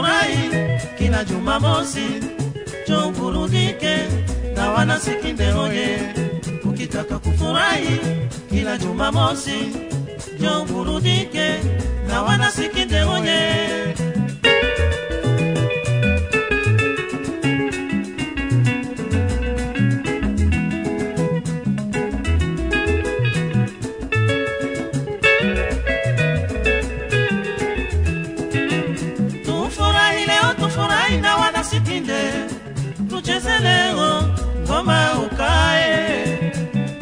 kufurahi kila Jumamosi, njoo burudike na wana Sikinde oye. Ukitaka kufurahi kila Jumamosi, njoo burudike na wana Sikinde oye. Tufurahi na wana Sikinde, tucheze leo ngoma ukae.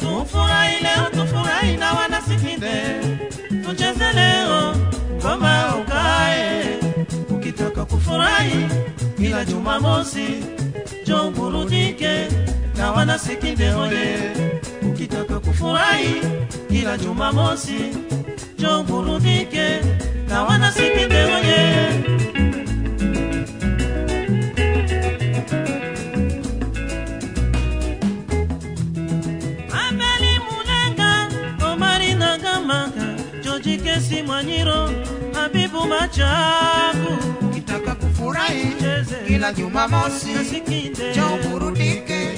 Tufurahi leo, tufurahi na wana Sikinde, tucheze leo ngoma ukae. Ukitaka kufurahi kila Jumamosi, njoo burudike na wana Sikinde oye. Ukitaka kufurahi kila Jumamosi, njoo burudike na wana Sikinde oye. Kesi Mwanyiro, Habibu Machaku. Ukitaka kufurahi kila Jumamosi, njoo burudike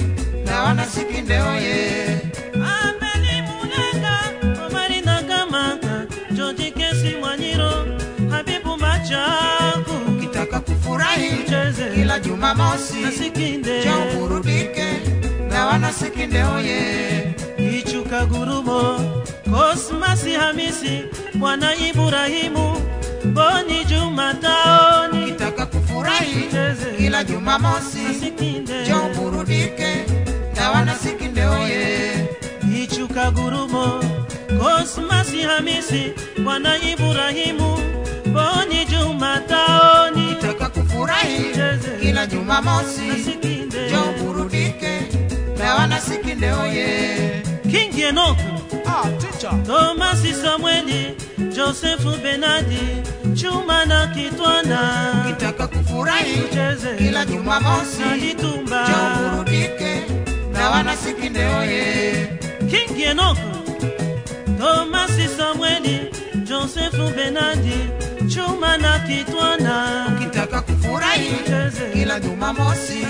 na wana Sikinde oye. Abeli Mulenga, Omari Nagamaka, George Kesi Mwanyiro, Habibu Machaku. Ukitaka kufurahi kila Jumamosi, njoo burudike na wana Sikinde oye. Ichuka Gurumo, Cosmas Hamisi, Bwana Ibrahimu, Boni Jumataoni. Ukitaka kufurahi kila Jumamosi, njoo burudike na wana Sikinde oye. Ichuka Gurumo, Cosmas Hamisi, Bwana Ibrahimu, Boni Jumataoni. Ukitaka kufurahi kila Jumamosi, njoo burudike na wana Sikinde oye. King Enoch, teacher Thomas Samueli, Joseph Benadi, Chuma na Kitwana. Ukitaka kufurahi kila Jumamosi, njoo burudike na wana Sikinde oye. King Enoch, Thomas Samueli, Joseph Benadi, Chuma na Kitwana. Ukitaka kufurahi kila Jumamosi,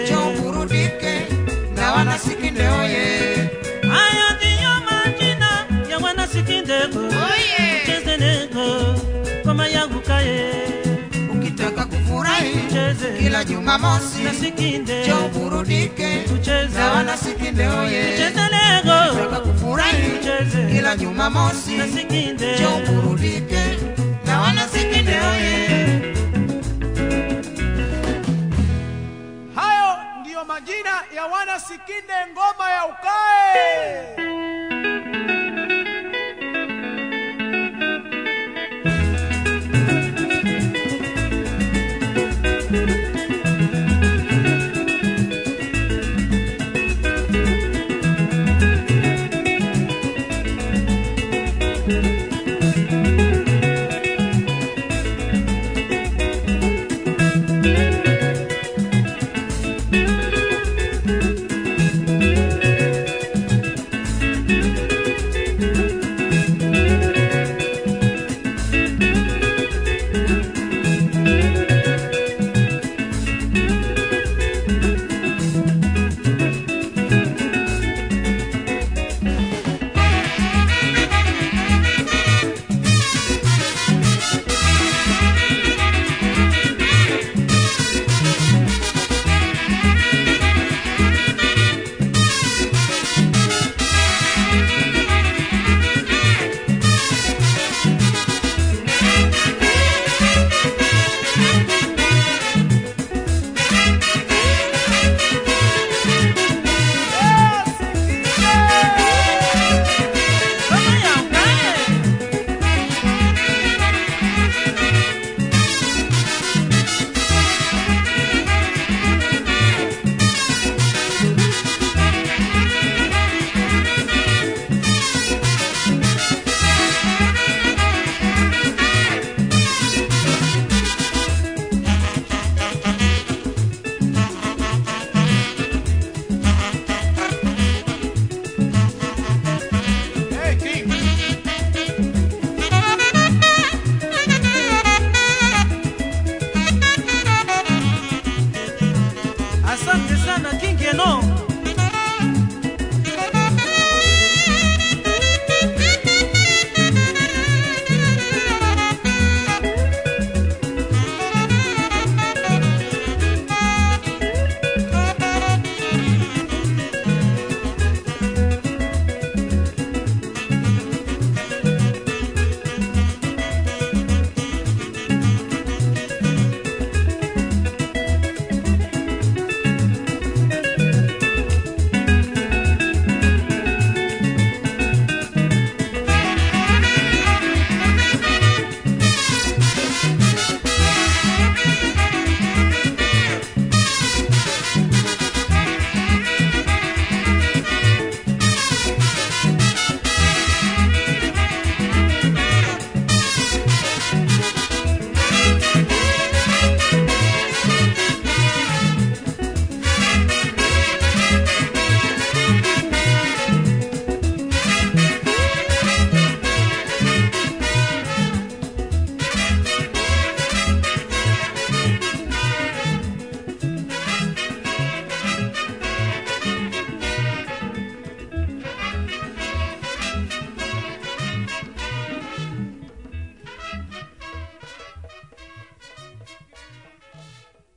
njoo burudike na wana Sikinde oye. Ayo ndiyo majina ya wana Sikinde oye. Cheze leo kama yangu kae. Ukitaka kufurahi kila Jumamosi, njoo burudike na wana Sikinde oye. Cheze leo. Ukitaka kufurahi kila Jumamosi, njoo burudike na wana Sikinde oye. Hayo ndiyo majina ya wana Sikinde ngoma ya ukae.